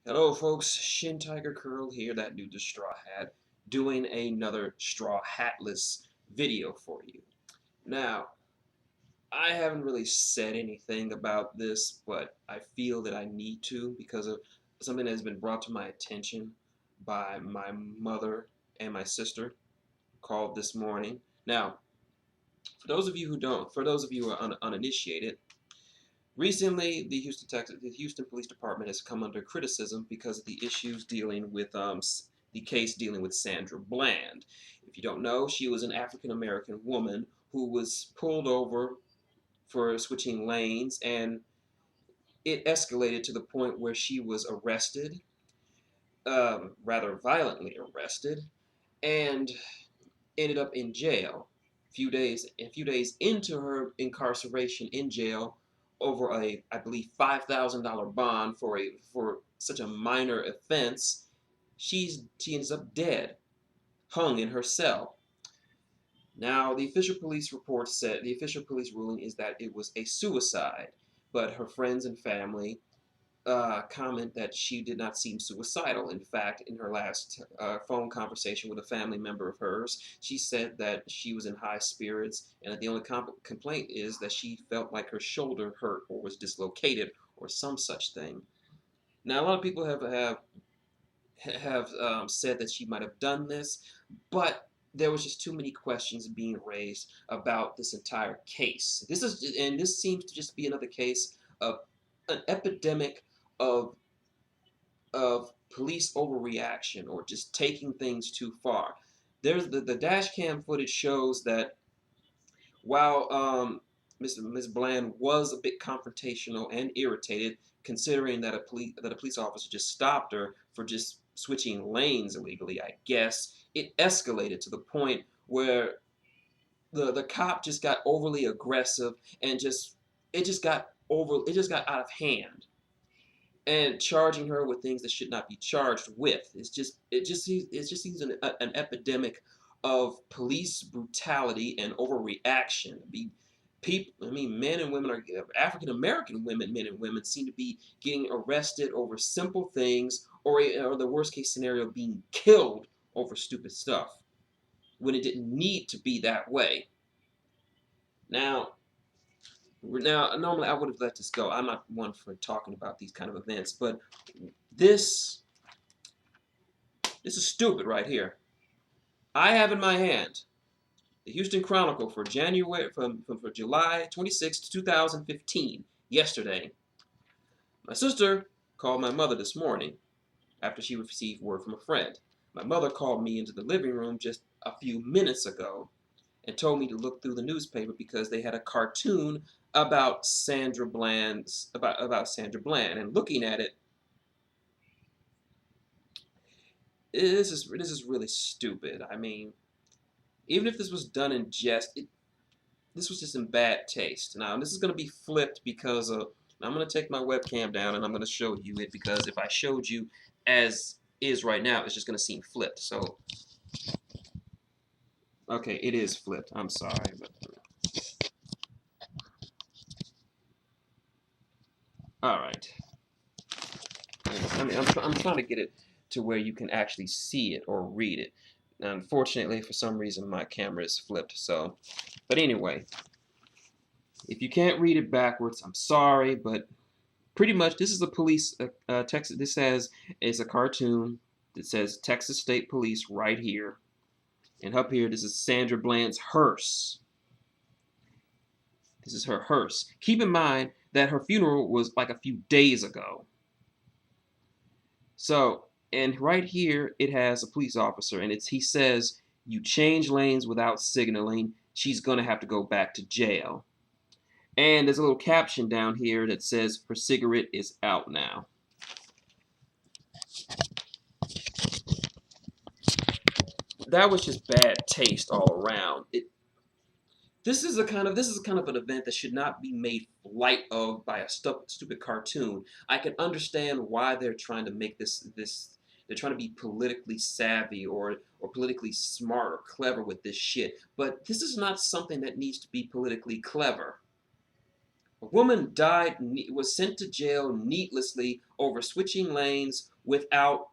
Hello folks, shintigercurl here, that dude the straw hat, doing another straw hatless video for you. Now, I haven't really said anything about this, but I feel that I need to because of something that has been brought to my attention by my mother and my sister called this morning. Now, for those of you who are uninitiated, recently, the Houston Police Department has come under criticism because of the issues dealing with the case dealing with Sandra Bland. If you don't know, she was an African American woman who was pulled over for switching lanes, and it escalated to the point where she was arrested, rather violently arrested, and ended up in jail. A few days into her incarceration in jail over I believe $5,000 bond for such a minor offense, she ends up dead, hung in her cell. Now, the official police ruling is that it was a suicide, but her friends and family comment that she did not seem suicidal. In fact, in her last phone conversation with a family member of hers, she said that she was in high spirits and that the only complaint is that she felt like her shoulder hurt or was dislocated or some such thing. Now, a lot of people have said that she might have done this, but there was just too many questions being raised about this entire case. This seems to just be another case of an epidemic of police overreaction or just taking things too far. There's the dash cam footage shows that while Ms. Bland was a bit confrontational and irritated, considering that a police officer just stopped her for just switching lanes illegally, I guess it escalated to the point where the cop just got overly aggressive and it just got out of hand and charging her with things that should not be charged with. It just seems an epidemic of police brutality and overreaction. Men and women are African American men and women seem to be getting arrested over simple things, or the worst case scenario, being killed over stupid stuff when it didn't need to be that way. Now, normally I would have let this go. I'm not one for talking about these kind of events, but this is stupid right here. I have in my hand the Houston Chronicle for July 26, 2015, yesterday. My sister called my mother this morning after she received word from a friend. My mother called me into the living room just a few minutes ago and told me to look through the newspaper because they had a cartoon about Sandra Bland. And looking at it, this is really stupid. I mean, even if this was done in jest, this was just in bad taste. Now, this is going to be flipped because I'm going to take my webcam down and I'm going to show you it, because if I showed you as is right now, it's just going to seem flipped. So, okay, it is flipped. I'm sorry, but all right. I mean, I'm trying to get it to where you can actually see it or read it. Now, unfortunately, for some reason, my camera is flipped. So, but anyway, if you can't read it backwards, I'm sorry, but pretty much this is a police Texas. This says it's a cartoon that says Texas State Police right here, and up here this is Sandra Bland's hearse. This is her hearse. Keep in mind that her funeral was like a few days ago. So, and right here it has a police officer, and he says, you change lanes without signaling, she's gonna have to go back to jail. And there's a little caption down here that says, her cigarette is out now. That was just bad taste all around. This is kind of an event that should not be made light of by a stupid cartoon. I can understand why they're trying to make this. They're trying to be politically savvy or politically smart or clever with this shit. But this is not something that needs to be politically clever A woman died, was sent to jail needlessly over switching lanes without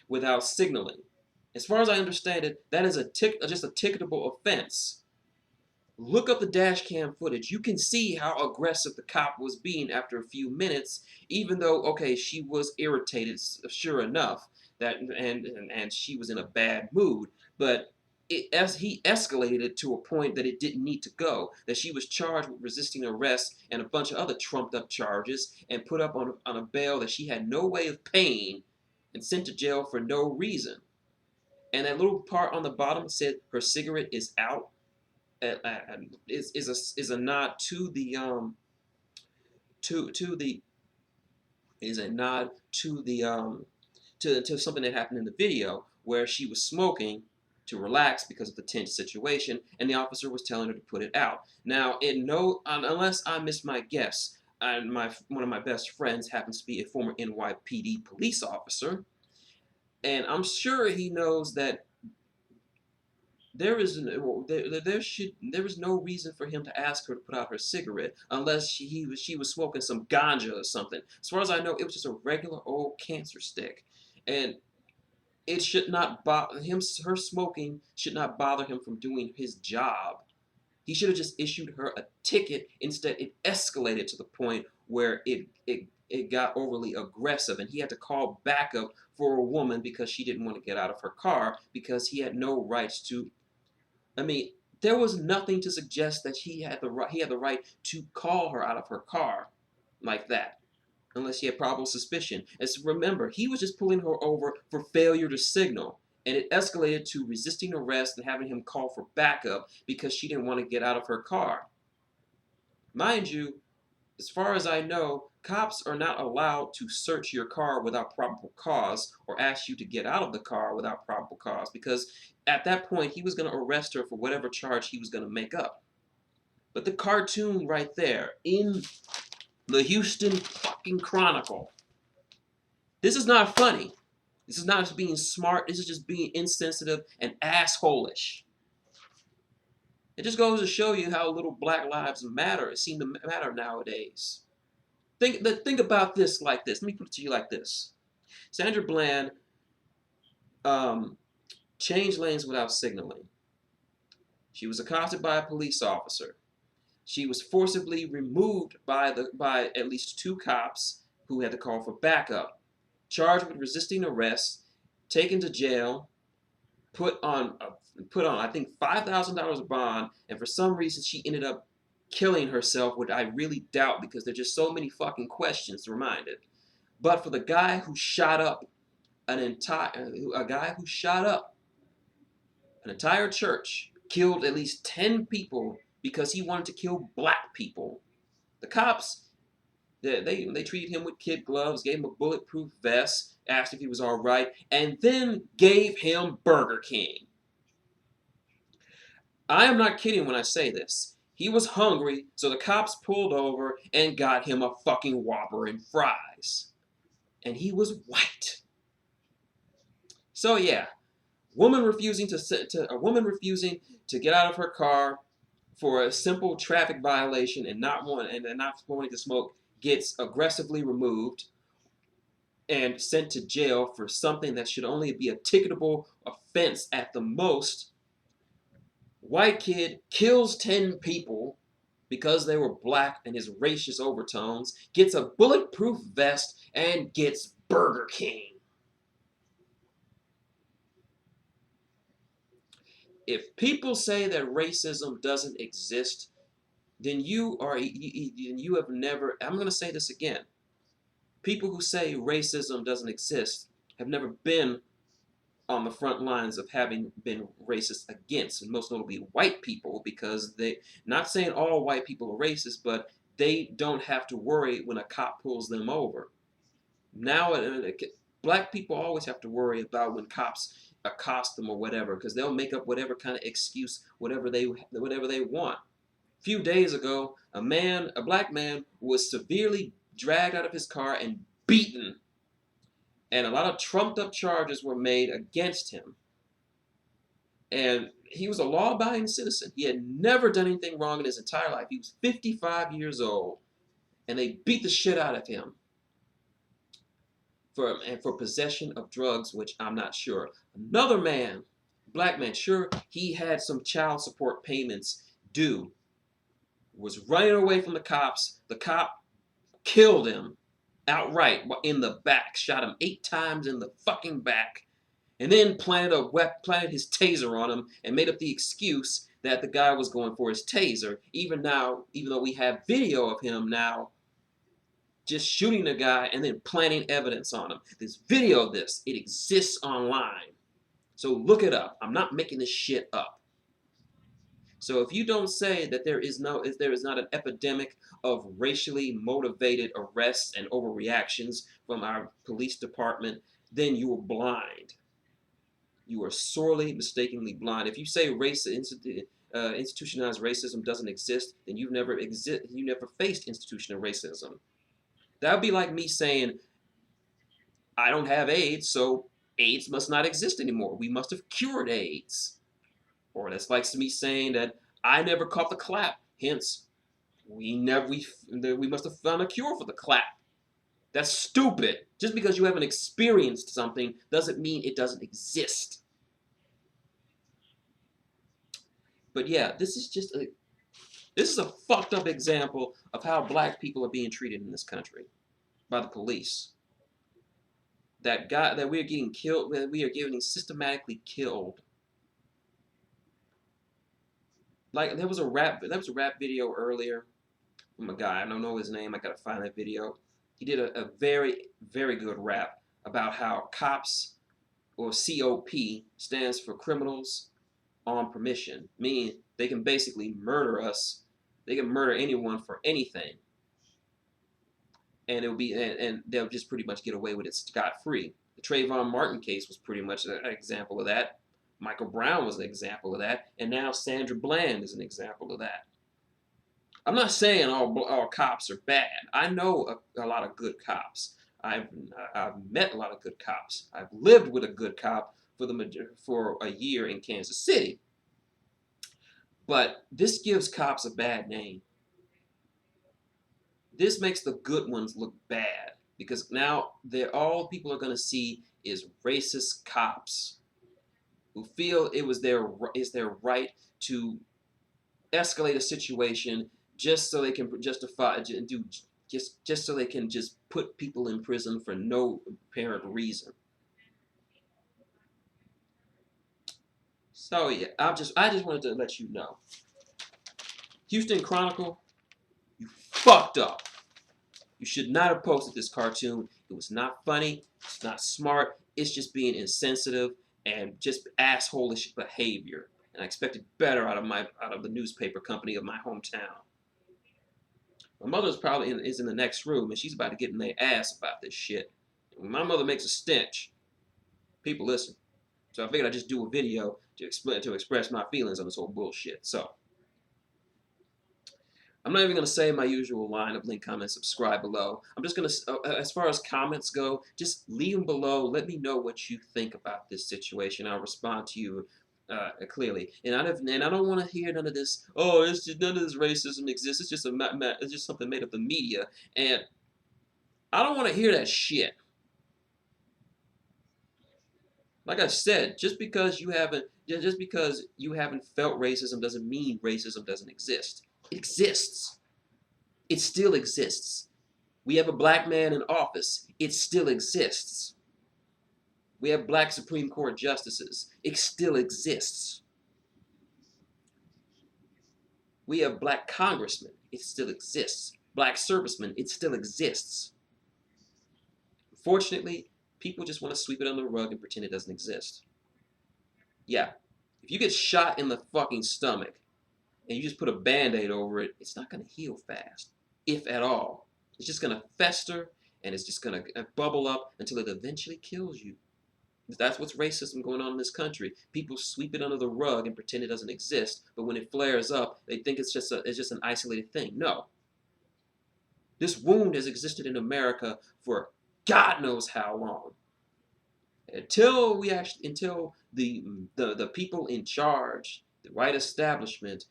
without signaling. As far as I understand it, that is just a ticketable offense. Look up the dash cam footage. You can see how aggressive the cop was being after a few minutes, even though, okay, she was irritated, sure enough, and she was in a bad mood. But as he escalated it to a point that it didn't need to go, that she was charged with resisting arrest and a bunch of other trumped up charges and put up on a bail that she had no way of paying and sent to jail for no reason. And that little part on the bottom said her cigarette is out is a nod to the to the is a nod to something that happened in the video where she was smoking to relax because of the tense situation, and the officer was telling her to put it out. Now, unless I missed my guess, one of my best friends happens to be a former NYPD police officer, and I'm sure he knows that there is no reason for him to ask her to put out her cigarette unless she was smoking some ganja or something. As far as I know, it was just a regular old cancer stick, and it should not bother him. Her smoking should not bother him from doing his job. He should have just issued her a ticket. Instead, it escalated to the point where it got overly aggressive, and he had to call backup for a woman because she didn't want to get out of her car because he had no rights to. I mean, there was nothing to suggest that he had the right to call her out of her car like that, unless he had probable suspicion. As remember, he was just pulling her over for failure to signal, and it escalated to resisting arrest and having him call for backup because she didn't want to get out of her car. Mind you, as far as I know, cops are not allowed to search your car without probable cause or ask you to get out of the car without probable cause because at that point he was going to arrest her for whatever charge he was going to make up. But the cartoon right there in the Houston fucking Chronicle, this is not funny. This is not being smart. This is just being insensitive and assholish. It just goes to show you how little Black lives matter. Seem to matter nowadays. Think about this like this. Let me put it to you like this. Sandra Bland changed lanes without signaling. She was accosted by a police officer. She was forcibly removed by at least two cops who had to call for backup. Charged with resisting arrest, taken to jail, put on I think $5,000 bond, and for some reason she ended up killing herself, which I really doubt because there's just so many fucking questions reminded. But for the guy who shot up an entire church, killed at least 10 people because he wanted to kill black people. The cops, they treated him with kid gloves, gave him a bulletproof vest, asked if he was all right, and then gave him Burger King. I am not kidding when I say this. He was hungry, so the cops pulled over and got him a fucking Whopper and fries. And he was white. So yeah, a woman refusing to get out of her car for a simple traffic violation and not wanting to smoke gets aggressively removed and sent to jail for something that should only be a ticketable offense at the most. White kid kills 10 people because they were black and his racist overtones, gets a bulletproof vest, and gets Burger King. If people say that racism doesn't exist, then you have never, I'm going to say this again. People who say racism doesn't exist have never been on the front lines of having been racist against, and most notably white people, because not saying all white people are racist, but they don't have to worry when a cop pulls them over. Now, black people always have to worry about when cops accost them or whatever, because they'll make up whatever kind of excuse, whatever they want. A few days ago, a black man was severely dragged out of his car and beaten, and a lot of trumped up charges were made against him. And he was a law-abiding citizen. He had never done anything wrong in his entire life. He was 55 years old, and they beat the shit out of him for possession of drugs, which I'm not sure. Another man, black man, sure, he had some child support payments due, was running away from the cops. The cop killed him outright in the back, shot him 8 times in the fucking back, and then planted his taser on him and made up the excuse that the guy was going for his taser. Even though we have video of him now just shooting the guy and then planting evidence on him. There's video of this. It exists online. So look it up. I'm not making this shit up. So if you don't say that there is not an epidemic of racially motivated arrests and overreactions from our police department, then you are blind. You are sorely mistakenly blind. If you say institutionalized racism doesn't exist, then you never faced institutional racism. That would be like me saying, I don't have AIDS, so AIDS must not exist anymore. We must have cured AIDS. Or that's like me saying that I never caught the clap, hence we must have found a cure for the clap. That's stupid. Just because you haven't experienced something doesn't mean it doesn't exist. But yeah, this is a fucked up example of how black people are being treated in this country by the police. That we are getting killed, that we are getting systematically killed. Like there was a rap video earlier from a guy. I don't know his name. I gotta find that video. He did a very, very good rap about how cops, or COP, stands for criminals on permission, meaning they can basically murder us. They can murder anyone for anything, and and they'll just pretty much get away with it scot-free. The Trayvon Martin case was pretty much an example of that. Michael Brown was an example of that, and now Sandra Bland is an example of that. I'm not saying all cops are bad. I know a lot of good cops. I've met a lot of good cops. I've lived with a good cop for a year in Kansas City. But this gives cops a bad name. This makes the good ones look bad because now all people are going to see is racist cops who feel is their right to escalate a situation just so they can justify just so they can just put people in prison for no apparent reason. So yeah, I just wanted to let you know. Houston Chronicle, you fucked up. You should not have posted this cartoon. It was not funny. It's not smart. It's just being insensitive and just asshole-ish behavior. And I expected better out of the newspaper company of my hometown. My mother's probably is in the next room, and she's about to get in their ass about this shit. When my mother makes a stench, people listen. So I figured I'd just do a video to express my feelings on this whole bullshit. So I'm not even going to say my usual line of link, comment, subscribe below. I'm just going to, as far as comments go, just leave them below. Let me know what you think about this situation. I'll respond to you clearly. And I don't want to hear none of this. Oh, none of this racism exists. It's just something made up the media. And I don't want to hear that shit. Like I said, just because you haven't felt racism doesn't mean racism doesn't exist. It exists. It still exists. We have a black man in office. It still exists. We have black Supreme Court justices. It still exists. We have black congressmen. It still exists. Black servicemen. It still exists. Unfortunately, people just want to sweep it under the rug and pretend it doesn't exist. Yeah. If you get shot in the fucking stomach and you just put a Band-Aid over it, it's not going to heal fast, if at all. It's just going to fester, and it's just going to bubble up until it eventually kills you. That's what's racism going on in this country. People sweep it under the rug and pretend it doesn't exist, but when it flares up, they think it's just an isolated thing. No. This wound has existed in America for God knows how long. Until the people in charge, the right establishment,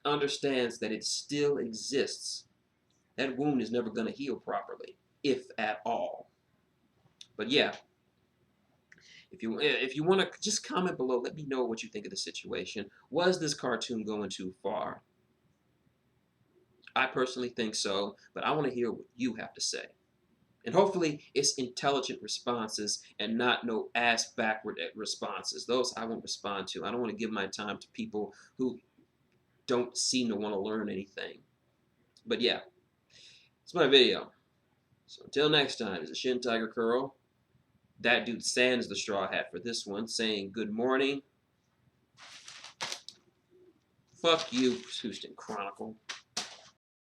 understands that it still exists, that wound is never going to heal properly, if at all. But yeah, if you want to just comment below, let me know what you think of the situation. Was this cartoon going too far? I personally think so, but I want to hear what you have to say. And hopefully it's intelligent responses and not no ass backward responses. Those I won't respond to. I don't want to give my time to people who don't seem to want to learn anything. But yeah, it's my video. So until next time, it's a Shin Tiger Curl. That dude Sans the straw hat for this one, saying good morning. Fuck you, Houston Chronicle.